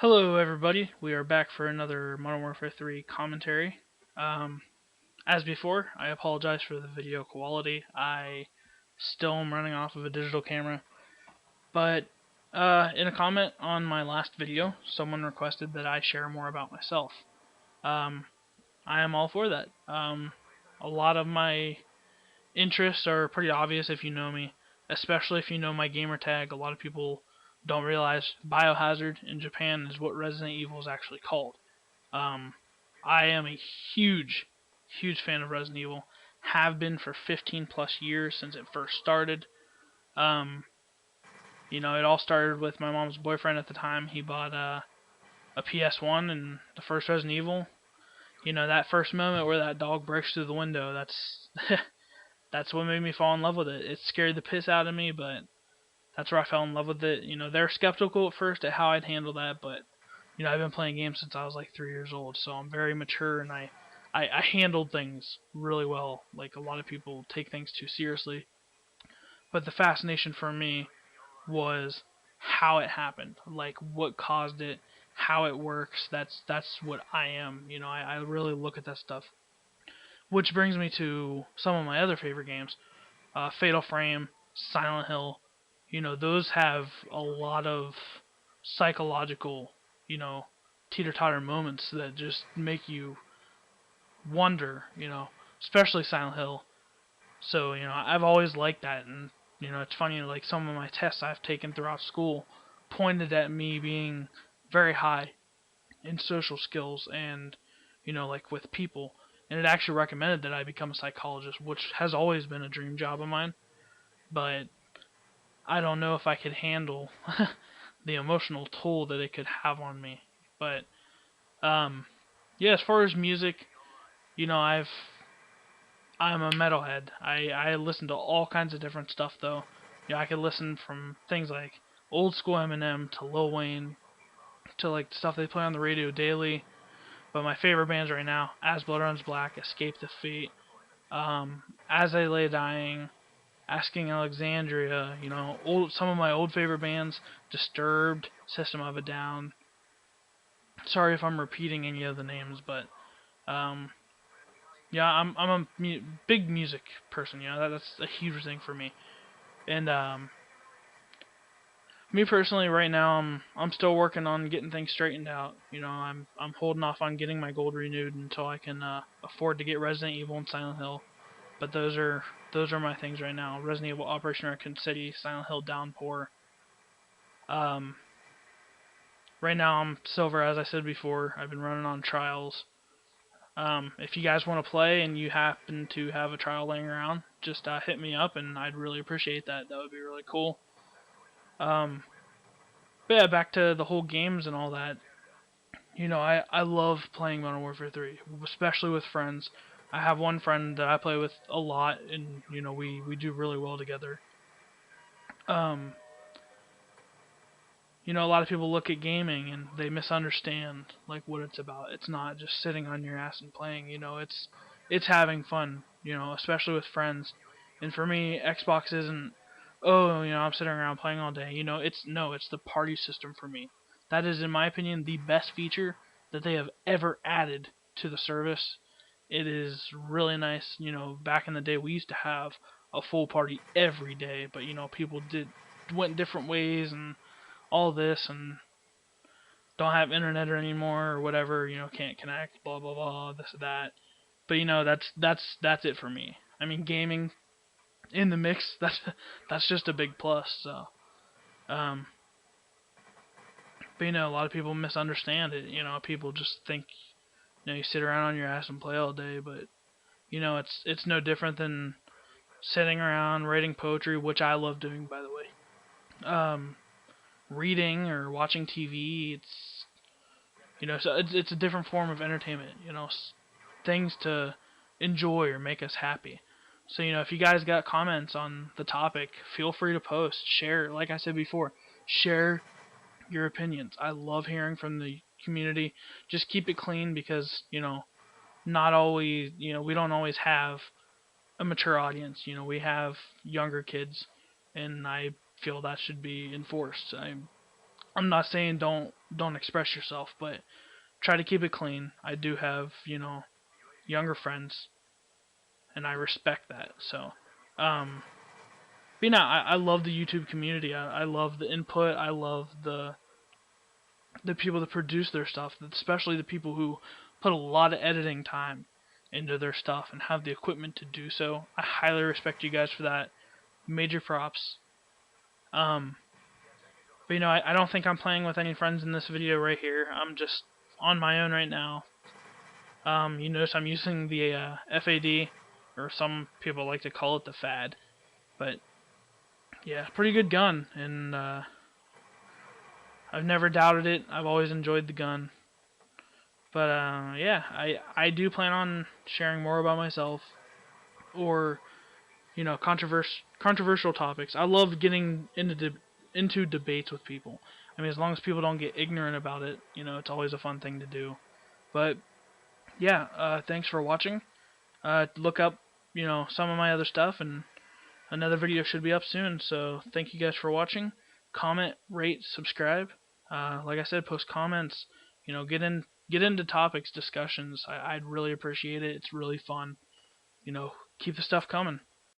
Hello, everybody. We are back for another Modern Warfare 3 commentary. Um, as before, I apologize for the video quality. I still am running off of a digital camera, but in a comment on my last video, someone requested that I share more about myself. Um, I am all for that. A lot of my interests are pretty obvious if you know me, especially if you know my gamer tag. A lot of people don't realize Biohazard in Japan is what Resident Evil is actually called. Um, I am a huge, huge fan of Resident Evil. Have been for 15 plus years since it first started. Um, it all started with my mom's boyfriend at the time. He bought a PS1 and the first Resident Evil. That first moment where that dog breaks through the window, that's that's what made me fall in love with it. It scared the piss out of me, but that's where I fell in love with it. They're skeptical at first at how I'd handle that, but I've been playing games since I was like 3 years old, so I'm very mature and I handled things really well. Like a lot of people take things too seriously, but the fascination for me was how it happened, like what caused it, how it works. That's what I am. I really look at that stuff. Which brings me to some of my other favorite games, Fatal Frame, Silent Hill. Those have a lot of psychological, you know, teeter-totter moments that just make you wonder, especially Silent Hill. So, I've always liked that, and, it's funny, like, some of my tests I've taken throughout school pointed at me being very high in social skills and, like, with people. And it actually recommended that I become a psychologist, which has always been a dream job of mine. But I don't know if I could handle the emotional toll that it could have on me. But yeah, as far as music, I'm a metalhead. I listen to all kinds of different stuff though. I could listen from things like old school Eminem to Lil Wayne to like stuff they play on the radio daily. But my favorite bands right now: As Blood Runs Black, Escape the Fate, As I Lay Dying, Asking Alexandria, some of my old favorite bands: Disturbed, System of a Down. Sorry if I'm repeating any of the names, but um, yeah, I'm a big music person. That's a huge thing for me. And me personally, right now, I'm still working on getting things straightened out. I'm holding off on getting my gold renewed until I can afford to get Resident Evil and Silent Hill. But those are my things right now: Resident Evil, Operation Raccoon City, Silent Hill Downpour. Um, right now I'm silver, as I said before. I've been running on trials. If you guys want to play and you happen to have a trial laying around, just hit me up, and I'd really appreciate that. That would be really cool. Um, but yeah, back to the whole games and all that. I love playing Modern Warfare 3, especially with friends. I have one friend that I play with a lot, and we do really well together. Um, a lot of people look at gaming and they misunderstand like what it's about. It's not just sitting on your ass and playing. It's having fun. Especially with friends. And for me, Xbox isn't, oh, I'm sitting around playing all day. It's the party system for me. That is, in my opinion, the best feature that they have ever added to the service. It is really nice. Back in the day, we used to have a full party every day, but people went different ways and all this and don't have internet anymore or whatever, can't connect, blah blah blah, this or that. But that's it for me. I mean, gaming in the mix, that's just a big plus. So, um, but a lot of people misunderstand it. People just think you sit around on your ass and play all day, but it's no different than sitting around writing poetry, which I love doing, by the way. Reading or watching TV. So it's a different form of entertainment. Things to enjoy or make us happy. So if you guys got comments on the topic, feel free to post, share. Like I said before, share your opinions. I love hearing from the community. Just keep it clean because not always we don't always have a mature audience. We have younger kids, and I feel that should be enforced. I'm not saying don't express yourself, but try to keep it clean. I do have, younger friends, and I respect that. So, but I love the YouTube community. I love the input. I love the people that produce their stuff, especially the people who put a lot of editing time into their stuff and have the equipment to do so. I highly respect you guys for that. Major props. Um, but I don't think I'm playing with any friends in this video right here. I'm just on my own right now. You notice I'm using the FAD, or some people like to call it the FAD. But yeah, pretty good gun, and I've never doubted it. I've always enjoyed the gun. But yeah, I do plan on sharing more about myself, or controversial topics. I love getting into debates with people. I mean, as long as people don't get ignorant about it, it's always a fun thing to do. But yeah, thanks for watching. Look up, some of my other stuff, and another video should be up soon. So thank you guys for watching. Comment, rate, subscribe. Like I said, post comments. Get into topics, discussions. I'd really appreciate it. It's really fun. Keep the stuff coming.